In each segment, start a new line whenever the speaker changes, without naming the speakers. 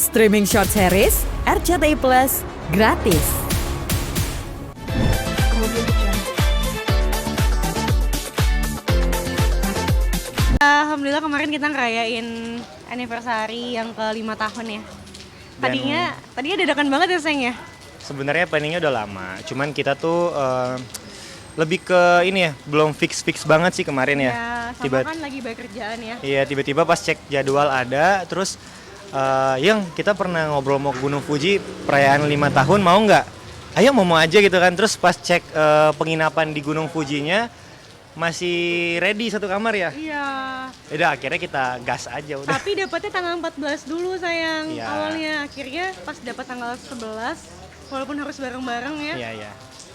Streaming short series RCTI Plus gratis.
Alhamdulillah kemarin kita ngerayain anniversary yang ke-5 tahun ya. Tadinya dadakan banget ya Seng ya?
Sebenarnya planningnya udah lama, cuman kita tuh lebih ke ini ya, belum fix banget sih kemarin ya.
Kan lagi banyak kerjaan ya.
Iya, tiba-tiba pas cek jadwal ada, terus yang kita pernah ngobrol mau ke Gunung Fuji perayaan 5 tahun mau nggak? Ayo mau aja gitu kan. Terus pas cek penginapan di Gunung Fujinya masih ready satu kamar ya.
Iya.
Udah akhirnya kita gas aja udah.
Tapi dapatnya tanggal 14 dulu sayang.
Iya.
Awalnya akhirnya pas dapat tanggal 11 walaupun harus bareng-bareng ya.
Iya.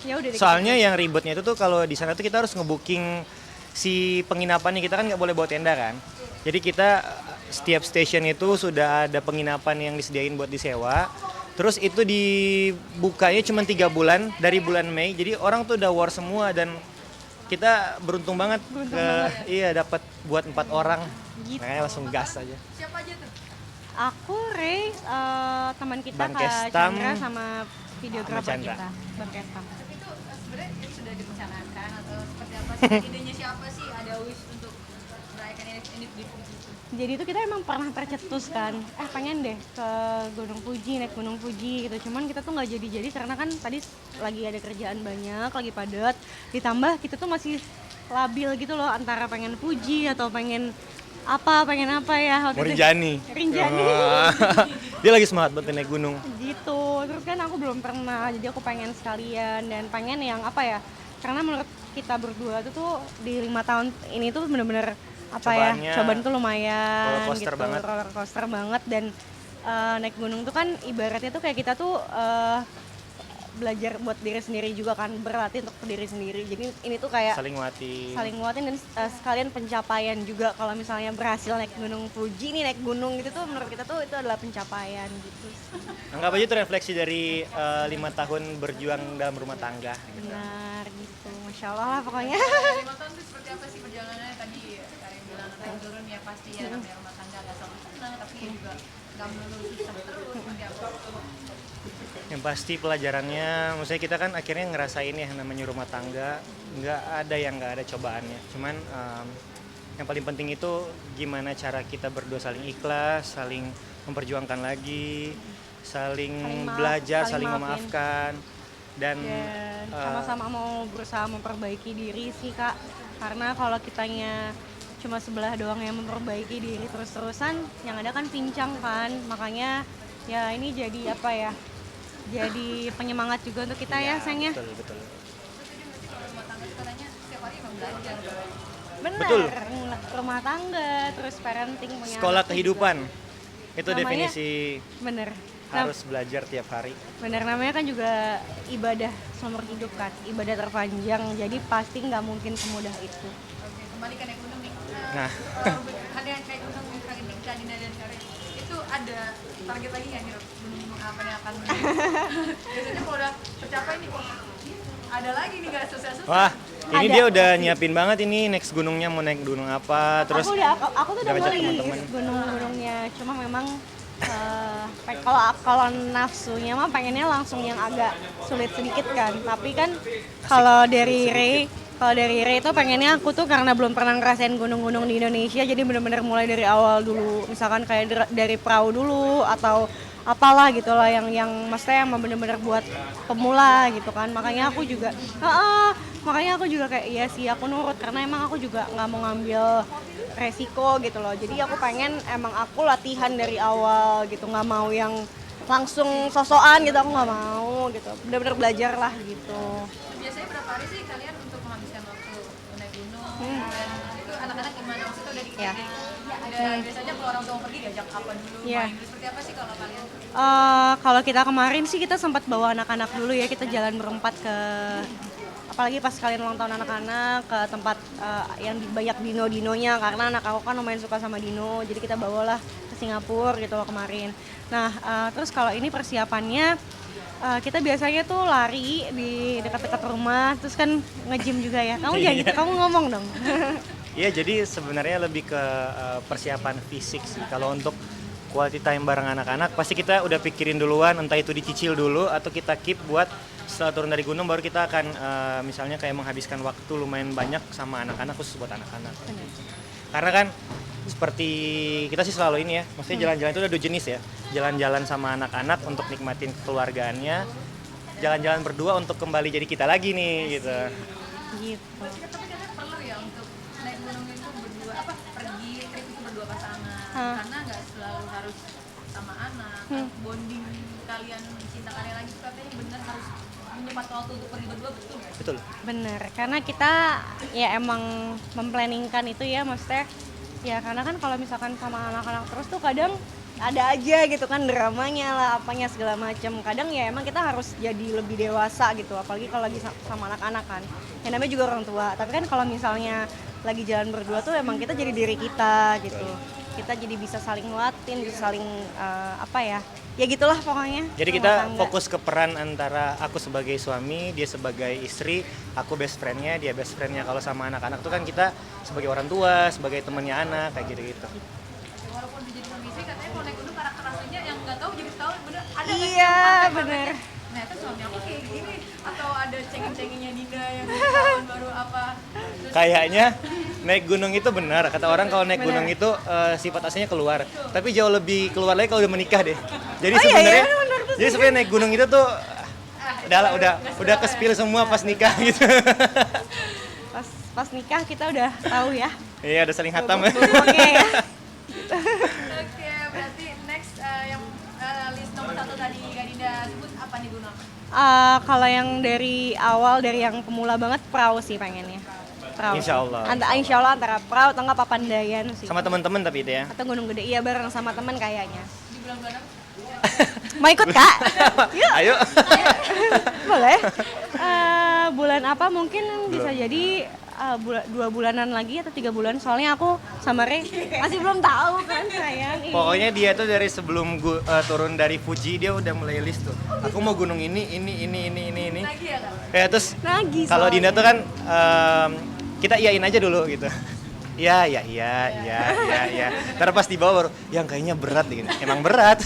Ya udah deh.
Soalnya yang ribetnya itu tuh kalau di sana tuh kita harus ngebooking si penginapannya, kita kan nggak boleh bawa tenda kan. Jadi kita setiap station itu sudah ada penginapan yang disediain buat disewa. Terus itu dibukanya cuma 3 bulan dari bulan Mei. Jadi orang tuh udah war semua dan kita beruntung banget iya dapat buat 4 orang.
Gitu.
Makanya langsung gas aja.
Siapa aja tuh? Aku, Ray, teman kita
Bang
Kak
Kestam,
Chandra sama videografer
Chandra.
kita, Bang Kestam.
Itu sebenarnya sudah direncanakan atau seperti apa sih? Idenya siapa sih ada wish untuk merayakan ini di Fuji itu?
Jadi itu kita emang pernah tercetus kan, pengen deh ke Gunung Fuji, naik Gunung Fuji gitu. Cuman kita tuh nggak jadi karena kan tadi lagi ada kerjaan banyak, lagi padat. Ditambah kita tuh masih labil gitu loh antara pengen Fuji atau pengen apa ya.
Mau Rinjani. Dia lagi semangat buat naik gunung.
Gitu, terus kan aku belum pernah, jadi aku pengen sekalian dan pengen yang karena menurut kita berdua tuh di 5 tahun ini tuh bener-bener cobaan tuh lumayan roller coaster banget dan naik gunung tuh kan ibaratnya tuh kayak kita tuh belajar buat diri sendiri juga kan, berlatih untuk diri sendiri. Jadi ini tuh kayak saling nguatin dan sekalian pencapaian juga. Kalau misalnya berhasil naik Gunung Fuji nih, naik gunung gitu tuh menurut kita tuh itu adalah pencapaian gitu.
Anggap aja itu refleksi dari 5 tahun berjuang dalam rumah tangga.
Benar gitu, Masya Allah lah pokoknya.
5 tahun itu seperti apa sih perjalanannya? Tadi Karin bilang naik turun ya pasti ya, namanya rumah tangga gak selalu senang, tapi juga gak melulu susah terus, seperti apa?
Yang pasti pelajarannya, maksudnya kita kan akhirnya ngerasain ya namanya rumah tangga, nggak ada cobaannya. Cuman yang paling penting itu gimana cara kita berdua saling ikhlas, saling memperjuangkan lagi, saling belajar, saling memaafkan. Dan
sama-sama mau berusaha memperbaiki diri sih Kak. Karena kalau kitanya cuma sebelah doang yang memperbaiki diri terus-terusan, yang ada kan pincang kan. Makanya ya ini jadi jadi penyemangat juga untuk kita ya sayangnya.
Betul.
Terus kalau rumah tangga sekarangnya setiap hari emang belajar.
Benar,
Betul.
Rumah tangga, terus parenting, punya
sekolah
anak
kehidupan
juga.
itu
Namanya,
definisi
bener.
harus belajar tiap hari.
Bener, namanya kan juga ibadah seumur hidup kan, ibadah terpanjang, jadi pasti nggak mungkin semudah itu.
Oke, kembali ke naik gunung nih.
Nah.
Ada yang kayak gunung misalnya Nika, Dina dan Karin. Itu ada target lagi nggak nih gunung apa yang akan biasanya kalau udah tercapai nih kok ada lagi nih nggak susah-susah.
Wah, ini dia udah nyiapin banget ini next gunungnya mau naik gunung apa, terus
aku tuh udah
ngajak
mau
teman-teman.
gunung-gunungnya, cuma memang kalau nafsunya mah pengennya langsung yang agak sulit sedikit kan, tapi kan kalau dari Ray itu pengennya aku tuh karena belum pernah ngerasain gunung-gunung di Indonesia, jadi bener-bener mulai dari awal dulu, misalkan kayak dari perahu dulu atau apalah gitulah yang maksudnya yang bener-bener buat pemula gitu kan. Makanya aku juga kayak iya sih aku nurut, karena emang aku juga nggak mau ngambil resiko gitu loh. Jadi aku pengen emang aku latihan dari awal gitu, nggak mau yang langsung sosokan gitu, aku nggak mau gitu, bener-bener belajar lah gitu.
Biasanya berapa hari sih kalian untuk menghabiskan waktu naik gunung? Dan itu anak-anak gimana? Maksudnya udah
Ya.
Dan biasanya kalau orang tua mau pergi diajak apa dulu?
Ya.
Main dulu, seperti apa sih kalau kalian?
Kalau kita kemarin sih kita sempat bawa anak-anak dulu ya, kita jalan berempat ke, apalagi pas kalian ulang tahun anak-anak, ke tempat yang banyak dino-dinonya, karena anak aku kan lumayan suka sama dino, jadi kita bawalah ke Singapura gitu loh kemarin. Nah terus kalau ini persiapannya kita biasanya tuh lari di dekat-dekat rumah, terus kan nge-gym juga ya. Kamu jangan gitu, kamu ngomong dong.
Iya, jadi sebenarnya lebih ke persiapan fisik sih. Kalau untuk quality time bareng anak-anak, pasti kita udah pikirin duluan, entah itu dicicil dulu atau kita keep buat setelah turun dari gunung baru kita akan misalnya kayak menghabiskan waktu lumayan banyak sama anak-anak, khusus buat anak-anak. Karena kan seperti kita sih selalu ini ya, maksudnya jalan-jalan itu ada 2 jenis ya, jalan-jalan sama anak-anak untuk nikmatin kekeluargaannya, jalan-jalan berdua untuk kembali jadi kita lagi nih gitu.
Gitu.
tapi katanya perlu ya untuk naik gunung itu berdua pergi trip itu berdua pasangan karena nggak selalu harus sama anak bonding kalian cinta kalian lagi tuh katanya benar harus menyempatkan waktu untuk pergi berdua, betul nggak?
Betul.
Bener, karena kita ya emang memplanningkan itu ya, maksudnya ya karena kan kalau misalkan sama anak-anak terus tuh kadang ada aja gitu kan dramanya lah, apanya segala macam. Kadang ya emang kita harus jadi lebih dewasa gitu, apalagi kalau lagi sama anak-anak kan. Yang namanya juga orang tua. Tapi kan kalau misalnya lagi jalan berdua tuh emang kita jadi diri kita gitu. Kita jadi bisa saling nguatin, bisa saling ya gitulah pokoknya.
Jadi
rumah
kita
tangga.
fokus ke peran antara aku sebagai suami, dia sebagai istri, aku best friend-nya, dia best friend-nya. Kalau sama anak-anak tuh kan kita sebagai orang tua, sebagai temannya anak, kayak gitu-gitu.
Walaupun jadi suami istri katanya kalau naik gunung karakter aslinya yang nggak tahu jadi tahu bener ada nggak sih
Iya,
yang konten
bener.
kontennya, nah itu suami aku kayak gini atau ada cengeng-cengengnya Dinda yang tahun baru apa terus
Kayaknya naik gunung itu benar, kata orang kalau naik gunung itu sifat aslinya keluar. Tapi jauh lebih keluar lagi kalau udah menikah deh. Jadi
Oh, iya,
sebenarnya
iya, benar tuh
jadi sebenarnya naik gunung itu tuh udah ke-spill semua pas nikah gitu.
Pas nikah kita udah tahu ya.
Iya, udah saling hatam.
Oke ya.
Oke, berarti next yang list nomor 1 tadi Kak Dinda sebut apa nih gunung?
Kalau yang dari awal, dari yang pemula banget, perahu sih pengennya. Perahu.
Insya Allah.
Insya Allah antara perahu atau nggak Papandayan sih.
Sama teman-teman tapi itu ya.
Atau Gunung Gede, iya bareng sama teman kayaknya.
Di bulan-bulan apa?
Mau ikut kak? Yuk,
Ayo.
boleh. Bulan apa mungkin bisa jadi 2 bulanan lagi atau 3 bulan. Soalnya aku sama Rey masih belum tahu kan sayang.
Pokoknya dia tuh dari sebelum turun dari Fuji dia udah mulai list tuh. Aku mau gunung ini.
Lagi ya Kak?
Ya terus
Nagih
kalau
soalnya.
Dinda tuh kan kita iyain aja dulu gitu. Iya. Ntar pas di bawah baru, yang kayaknya berat gitu. Emang berat.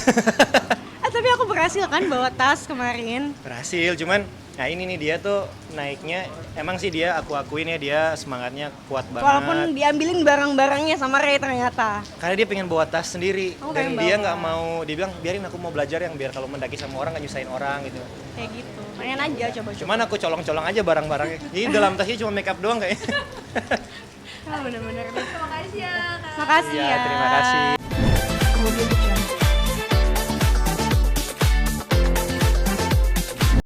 Tapi aku berhasil kan bawa tas kemarin.
Berhasil, cuman nah ini nih dia tuh naiknya, emang sih dia aku akuin ya dia semangatnya kuat banget.
Walaupun diambilin barang-barangnya sama Rey ternyata.
Karena dia pengen bawa tas sendiri
Oh,
dan
pengen
dia
bawa.
nggak mau, dia bilang biarin aku mau belajar yang biar kalau mendaki sama orang nggak nyusahin orang gitu.
Kayak gitu. Pengen aja coba-coba.
Cuman aku colong-colong aja barang-barangnya. Jadi dalam tasnya cuma makeup doang kayaknya.
Bener-bener.
Terima kasih ya Kak.
Makasih
Iya,
ya.
terima kasih.
Audio Jungle.